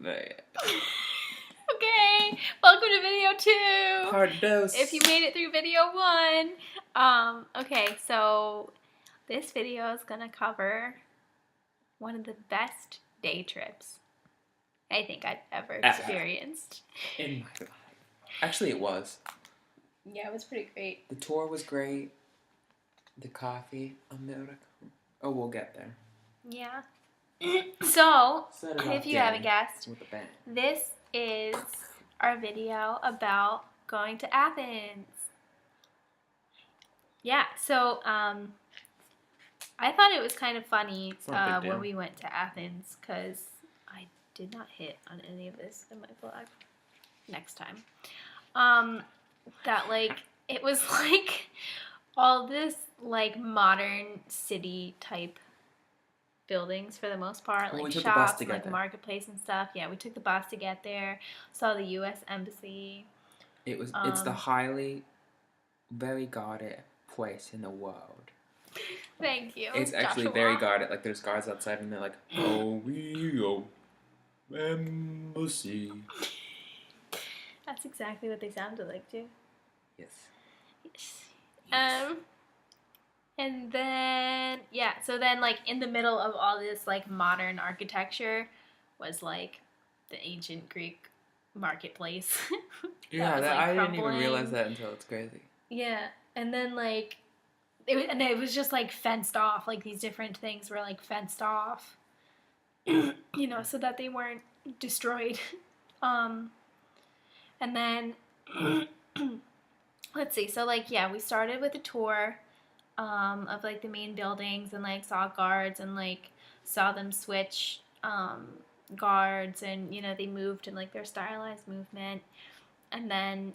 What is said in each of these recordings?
Okay, welcome to video 2. Part dos. If you made it through video 1. Okay, so this video is gonna cover one of the best day trips I think I've ever experienced. In my life. Actually, it was. Yeah, it was pretty great. The tour was great. The coffee, America. Oh, we'll get there. Yeah. So, Set it if off, you Danny, haven't guessed, with a bang. this is our video about going to Athens. Yeah, so I thought it was kind of funny when we went to Athens because I did not hit on any of this in my vlog. Next time. That like it was like all this like modern city type buildings for the most part, well, like we shops and like the marketplace and stuff. Yeah, we took the bus to get there. Saw the U.S. Embassy. It was. It's the highly, very guarded place in the world. Thank you. It's actually very guarded. Like there's guards outside, and they're like, "Oh, embassy." That's exactly what they sounded like too. Yes. Yes. And then, yeah, so then, like, in the middle of all this, like, modern architecture was, like, the ancient Greek marketplace. I didn't even realize that until it's crazy. Yeah, and then, like, it was just, like, fenced off. Like, these different things were, like, fenced off, you know, so that they weren't destroyed. And then, let's see, so, like, yeah, we started with a tour of like the main buildings and like saw guards and like saw them switch guards and you know they moved in like their stylized movement, and then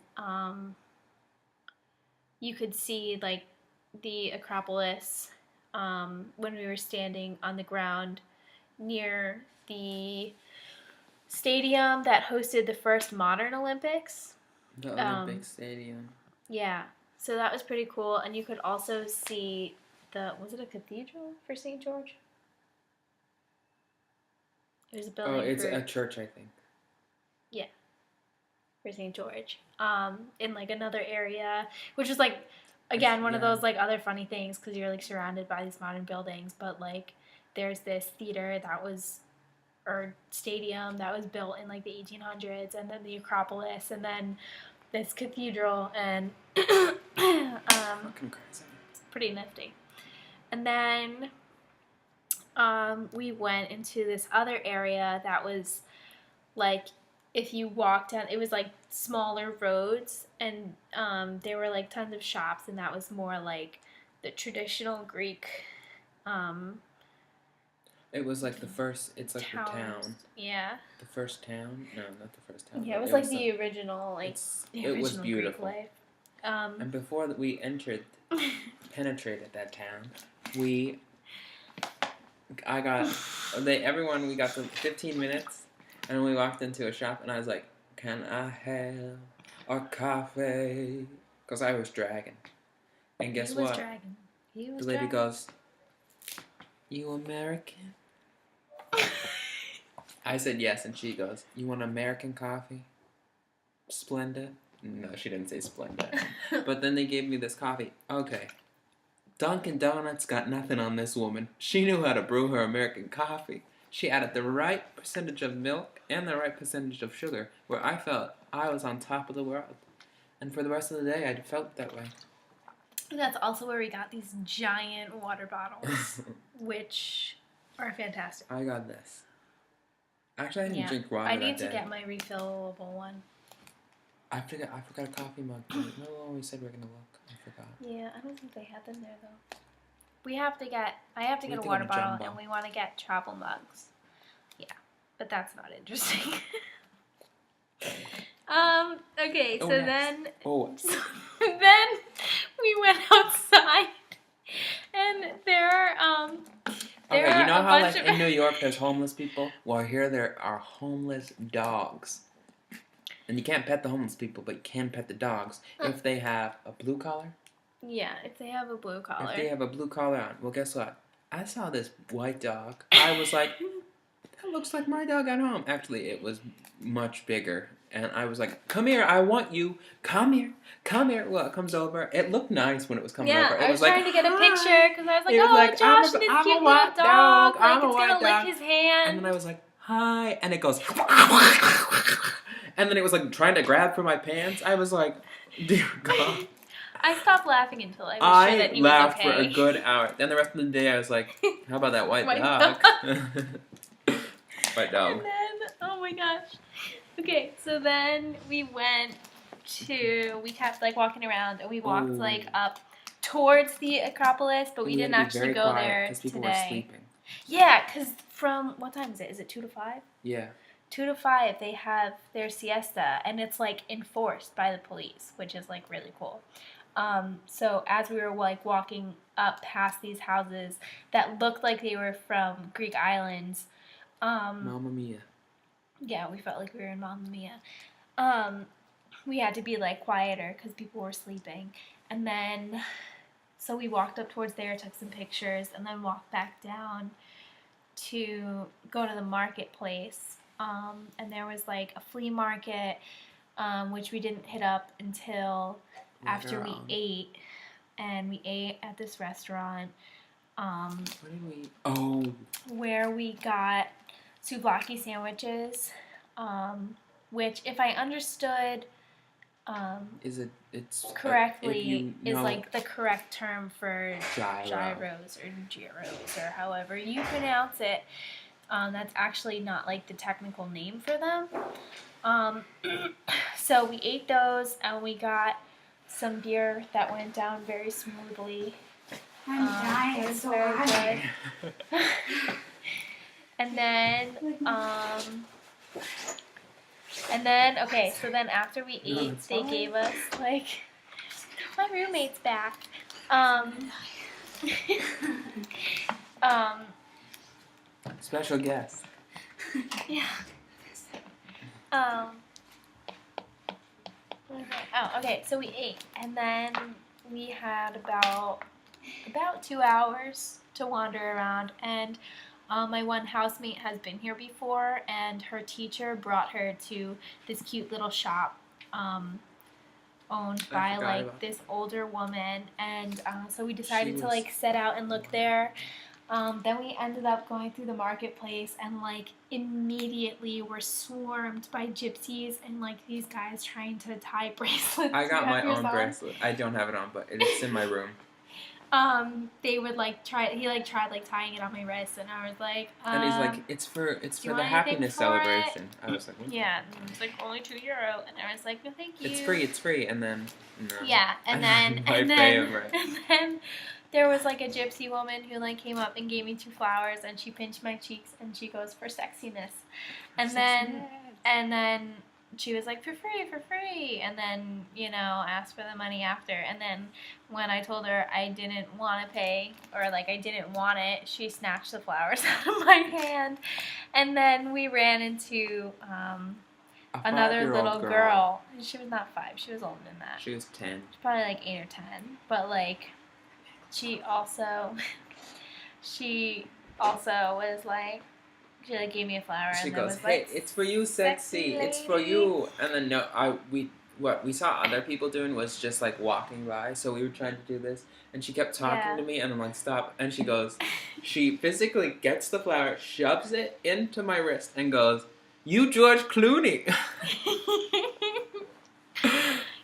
you could see like the Acropolis when we were standing on the ground near the stadium that hosted the first modern Olympics. The Olympic Stadium. Yeah. So that was pretty cool, and you could also see was it a cathedral for St. George? There's a building. Oh, it's a church, I think. Yeah, for St. George. In like another area, which is like, again, one of those like other funny things because you're like surrounded by these modern buildings, but like there's this theater or stadium that was built in like the 1800s, and then the Acropolis, and then this cathedral, and it's pretty nifty. And then we went into this other area that was like, if you walked down, it was like smaller roads, and there were like tons of shops, and that was more like the traditional Greek it was like it's like town. The town. Yeah. The first town? No, not the first town. Yeah, it was like the original, like the original it was beautiful. Greek life. And before we penetrated that town, we got the 15 minutes, and we walked into a shop, and I was like, "Can I have a coffee?" Because I was dragging. And guess what? The lady goes, "You American?" I said yes, and she goes, "You want American coffee? Splenda?" No, she didn't say Splenda. But then they gave me this coffee. Okay. Dunkin' Donuts got nothing on this woman. She knew how to brew her American coffee. She added the right percentage of milk and the right percentage of sugar, where I felt I was on top of the world. And for the rest of the day, I felt that way. That's also where we got these giant water bottles, which are fantastic. I got this. Actually, I didn't drink water. I need to get my refillable one. I forgot a coffee mug. No, we said we were gonna look. I forgot. Yeah, I don't think they had them there though. I have to get a water bottle, and we want to get travel mugs. Yeah, but that's not interesting. Okay, so then we went outside, and there are okay, you know how like in New York there's homeless people? Well, here there are homeless dogs. And you can't pet the homeless people, but you can pet the dogs if they have a blue collar. Yeah, if they have a blue collar. If they have a blue collar on. Well, guess what? I saw this white dog. I was like, That looks like my dog at home. Actually, it was much bigger. And I was like, come here, I want you. Come here, come here. Well, it comes over. It looked nice when it was coming over. It I was like, trying to get a "Hi." picture because I was like, He was oh, like, Josh and his I'm a cute little white dog. dog. Like, I'm a it's white gonna lick dog. his hand. And then I was like, hi. And it goes, and then it was like trying to grab for my pants. I was like, dear God. I stopped laughing until I was sure that he laughed was okay. for a good hour. Then the rest of the day I was like, how about that white White dog? White dog. And then, oh my gosh. Okay, so then we kept like walking around and we walked Ooh. like up towards the Acropolis, but we didn't actually go there because people today. were sleeping. Yeah, because from, what time is it? Is it 2 to 5? Yeah. 2 to 5, they have their siesta, and it's like enforced by the police, which is like really cool. So as we were like walking up past these houses that looked like they were from Greek islands, Mamma Mia. yeah, we felt like we were in Mamma Mia. We had to be like quieter because people were sleeping, and then so we walked up towards there, took some pictures, and then walked back down to go to the marketplace. And there was like a flea market, which we didn't hit up until after we ate, and we ate at this restaurant. What did we? Oh. Where we got souvlaki sandwiches, which, if I understood It's correctly, is like the correct term for gyros or gyros or however you pronounce it. That's actually not like the technical name for them. So we ate those and we got some beer that went down very smoothly. I'm dying. It was So very hungry. good. And then, okay, so then after we ate, they gave us, like, my roommate's back. Special guest. Yeah. Oh, okay, so we ate, and then we had about 2 hours to wander around, and my one housemate has been here before, and her teacher brought her to this cute little shop owned by like this older woman, and so we decided to like set out and look there. Then we ended up going through the marketplace, and like immediately were swarmed by gypsies and like these guys trying to tie bracelets. I got my own bracelet. I don't have it on, but it's in my room. They would like tried like tying it on my wrist, and I was like, and he's like, it's for the happiness celebration. I was like, what? Yeah, and it's like only €2, and I was like, no, thank you. It's free, and then no. Yeah, and then favorite. And then there was like a gypsy woman who like came up and gave me 2 flowers, and she pinched my cheeks, and she goes, for sexiness, and then she was like, for free, and then, you know, asked for the money after, and then when I told her I didn't want to pay, or like I didn't want it, she snatched the flowers out of my hand, and then we ran into another little girl. She was not 5, she was older than that. She was 10. She's probably like 8 or 10, but like she also was like, she like gave me a flower, She and goes, was "Hey, like, it's for you, sexy. It's for you." And then what we saw other people doing was just like walking by. So we were trying to do this, and she kept talking to me, and I'm like, "Stop!" And she goes, she physically gets the flower, shoves it into my wrist, and goes, "You, George Clooney."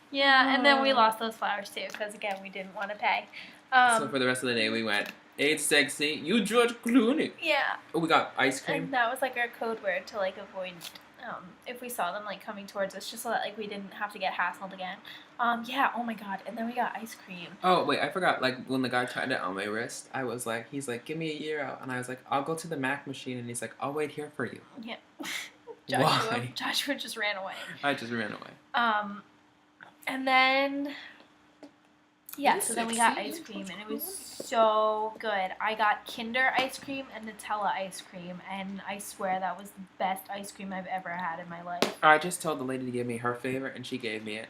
Yeah, and then we lost those flowers too, because again, we didn't want to pay. So for the rest of the day, we went, "Hey, it's sexy. You, George Clooney." Yeah. Oh, we got ice cream. And that was like our code word to like avoid, if we saw them like coming towards us, just so that like we didn't have to get hassled again. Yeah. Oh my God. And then we got ice cream. Oh wait, I forgot. Like when the guy tied it on my wrist, I was like, he's like, "Give me a €1," and I was like, "I'll go to the Mac machine," and he's like, "I'll wait here for you." Yeah. Why? Joshua just ran away. I just ran away. And then, yeah, so then we got ice cream, and it was so good. I got Kinder ice cream and Nutella ice cream, and I swear that was the best ice cream I've ever had in my life. I just told the lady to give me her favorite, and she gave me it.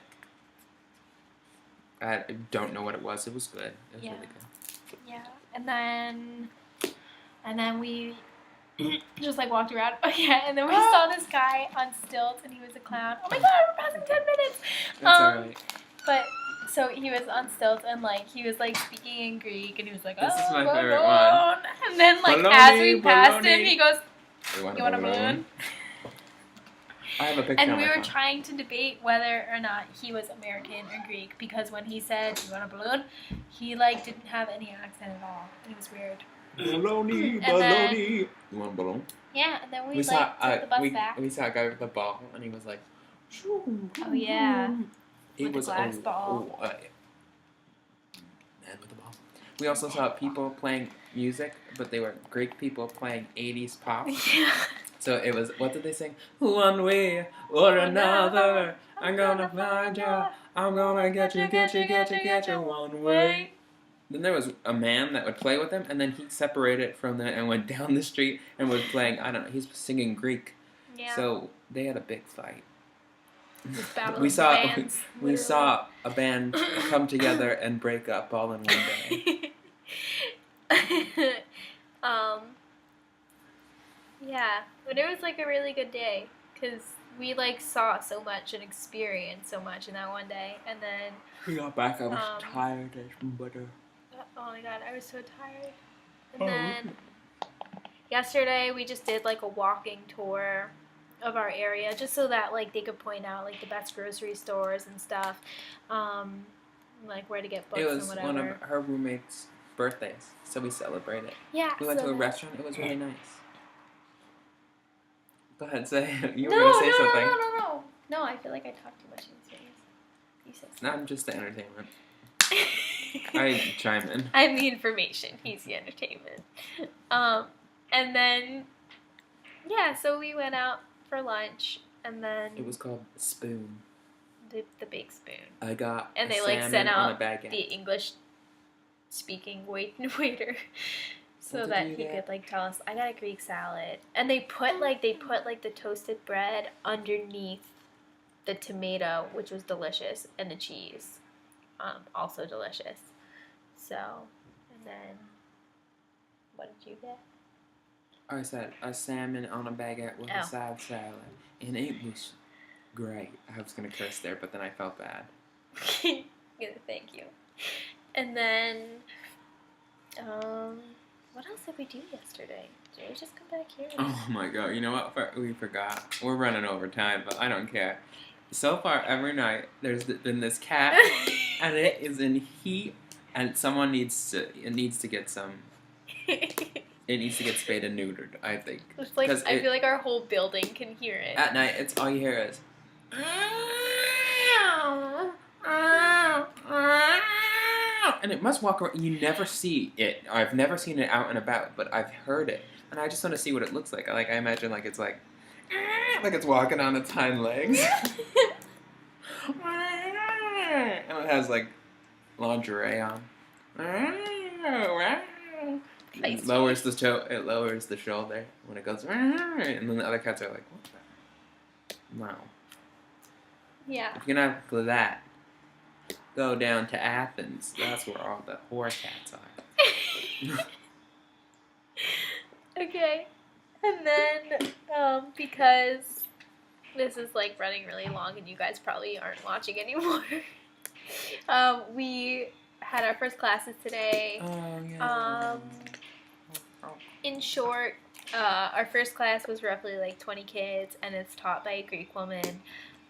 I don't know what it was. It was good. It was really good. Yeah, and then we just like walked around. Oh yeah, and then we saw this guy on stilts, and he was a clown. Oh my god, we're passing 10 minutes. That's alright. But so he was on stilts, and like he was like speaking in Greek, and he was like, This is my balloon. favorite one. And then like Baloney, as we passed him, baloney. he goes, You want "You want a balloon?" I have a picture And on we my were phone. trying to debate whether or not he was American or Greek, because when he said, "You want a balloon?" he like didn't have any accent at all, and it was weird. Baloney, And then- baloney. You want a balloon? Yeah, and then we saw like took the bus back. we saw a guy with a ball, and he was like, Oh yeah. He With the was glass ball. man with the ball. We also saw people playing music, but they were Greek people playing 80s pop. Yeah. So it was, what did they sing? One way or another, I'm gonna find you. I'm gonna get you one way. Then there was a man that would play with them, and then he separated from them and went down the street and was playing, I don't know, he's singing Greek. Yeah. So they had a big fight. This battle We of saw bands, we literally. saw a band come together and break up all in one day. Yeah, but it was like a really good day because we like saw so much and experienced so much in that one day, and then We got back, I was Um, tired as butter. oh my god, I was so tired. And Oh, then yesterday we just did like a walking tour of our area just so that like they could point out like the best grocery stores and stuff, like where to get books It and was whatever. one of her roommates' birthdays, so we celebrated. Yeah, We went so to a that- restaurant, it was really nice. Go ahead, say you were No, gonna say no, something. no. No, I feel like I talk too much these days. You said No, I'm just the entertainment. I chime in. I'm the information. He's the entertainment. And then, yeah, so we went out for lunch, and then It was called Spoon. the big spoon. I got And a they like salmon sent on a out baguette. the English speaking waiter, so What did that you he get? could like tell us. I got a Greek salad, and they put like the toasted bread underneath the tomato, which was delicious, and the cheese, also delicious. So, and then, what did you get? I said a salmon on a baguette with Oh. a side salad, and it was great. I was gonna curse there, but then I felt bad. Yeah, thank you. And then, what else did we do yesterday? Did we just come back here? Oh my god! You know what? We forgot. We're running over time, but I don't care. So far, every night there's been this cat, and it is in heat, and someone needs to get some. It needs to get spayed and neutered. I think. It's like 'Cause I feel like our whole building can hear it. At night, it's all you hear is. And it must walk around. You never see it. I've never seen it out and about, but I've heard it, and I just want to see what it looks like. Like I imagine, like it's like it's walking on its hind legs, and it has like lingerie on. It lowers it lowers the shoulder when it goes, and then the other cats are like, what the? Wow. Yeah. If you're not for that, go down to Athens. That's where all the whore cats are. Okay. And then, because this is like running really long and you guys probably aren't watching anymore, we had our first classes today. Oh, yeah. In short, our first class was roughly like 20 kids, and it's taught by a Greek woman.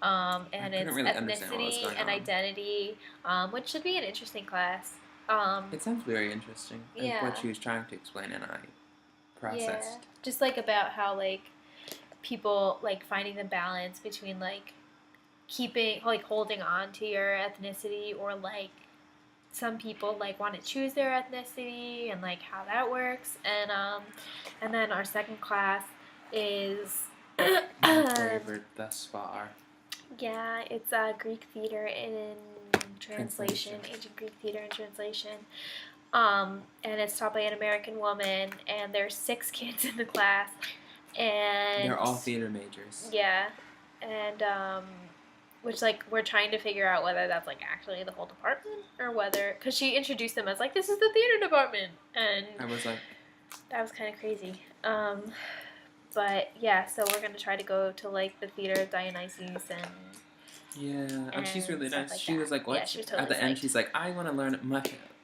And couldn't it's really understand what was ethnicity going and on. identity, which should be an interesting class. It sounds very interesting. Like Yeah. what she was trying to explain, and I processed. Just like about how like people like finding the balance between like keeping like holding on to your ethnicity, or like some people like want to choose their ethnicity and like how that works. And then our second class is My favorite thus far. yeah, it's Greek theater in translation, ancient Greek theater in translation. And it's taught by an American woman, and there's 6 kids in the class, and They're all theater majors. yeah, and which like we're trying to figure out whether that's like actually the whole department or whether, because she introduced them as like, this is the theater department, and I was like, that was kind of crazy. But yeah, so we're gonna try to go to like the theater of Dionysus and Yeah, and she's really stuff nice. like she that. was like, Yeah, "What?" she was At totally the end, psyched. she's like, "I want to learn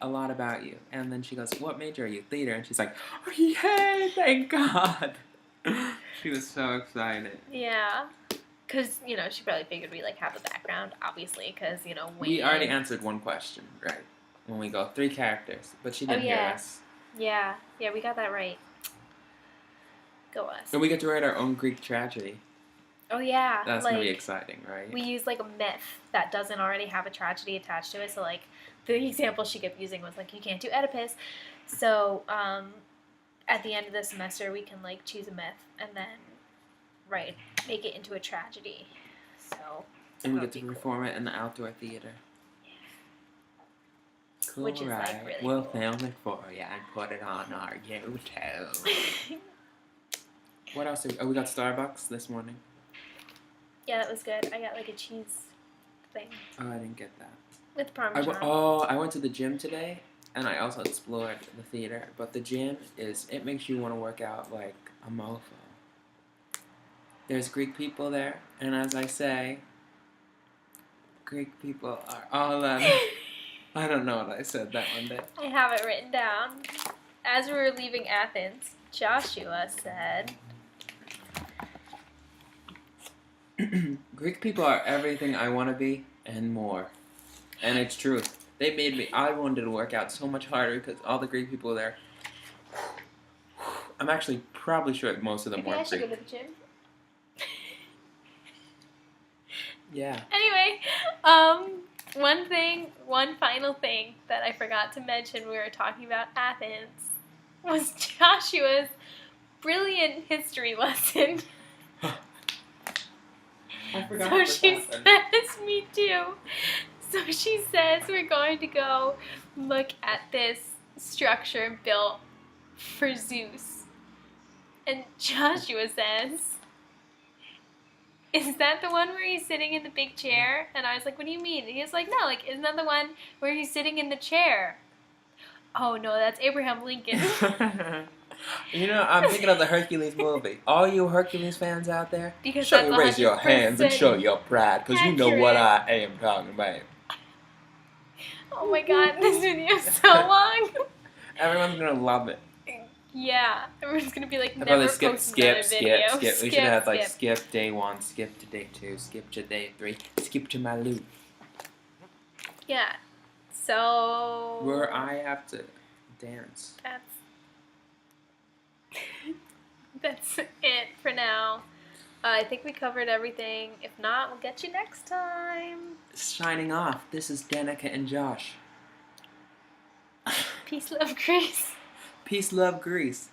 a lot about you." And then she goes, "What major are you?" Theater. And she's like, "Oh, yay! Thank God." She was so excited. Yeah, because she probably figured we like have a background, obviously, because Wayne. We already answered one question, right? When we go 3 characters, but she Oh didn't hear yeah, us. yeah, we got that right. Go us. And we get to write our own Greek tragedy. Oh yeah, That's like gonna be exciting, right? we use like a myth that doesn't already have a tragedy attached to it. So like the example she kept using was like you can't do Oedipus. So at the end of the semester we can like choose a myth and then make it into a tragedy. So and we get to perform it in the outdoor theater. Cool, which is right? like really we'll cool. film it for you and put it on our YouTube. What else? We got Starbucks this morning. Yeah, that was good. I got like a cheese thing Oh, I didn't get that. with Parmesan. I went to the gym today, and I also explored the theater. But the gym it makes you want to work out like a mofo. There's Greek people there, and as I say, Greek people are all I don't know what I said that one day. I have it written down. As we were leaving Athens, Joshua said, Greek people are everything I want to be and more. And it's true. I wanted to work out so much harder because all the Greek people there. I'm actually probably sure most of them "Maybe I weren't should Greek. go to the gym." Yeah. Anyway, one final thing that I forgot to mention when we were talking about Athens was Joshua's brilliant history lesson. I forgot. So she says, me too. So she says we're going to go look at this structure built for Zeus. And Joshua says, "Is that the one where he's sitting in the big chair?" And I was like, "What do you mean?" And he was like, "No, like, isn't that the one where he's sitting in the chair?" "Oh, no, that's Abraham Lincoln." I'm thinking of the Hercules movie. All you Hercules fans out there, Because show that's you raise your hands and 100% show your pride, because you know what accurate. I am talking about. Oh my god, this video is so long. Everyone's gonna love it. Yeah, everyone's gonna be like, I never probably skip. post another video. We should have had like skip day 1, skip to day 2, skip to day 3, skip to my loop. Yeah. So Where I have to dance. That's it for now. I think we covered everything. If not, we'll get you next time. Signing off. This is Danica and Josh. Peace, love, Greece. Peace, love, Greece.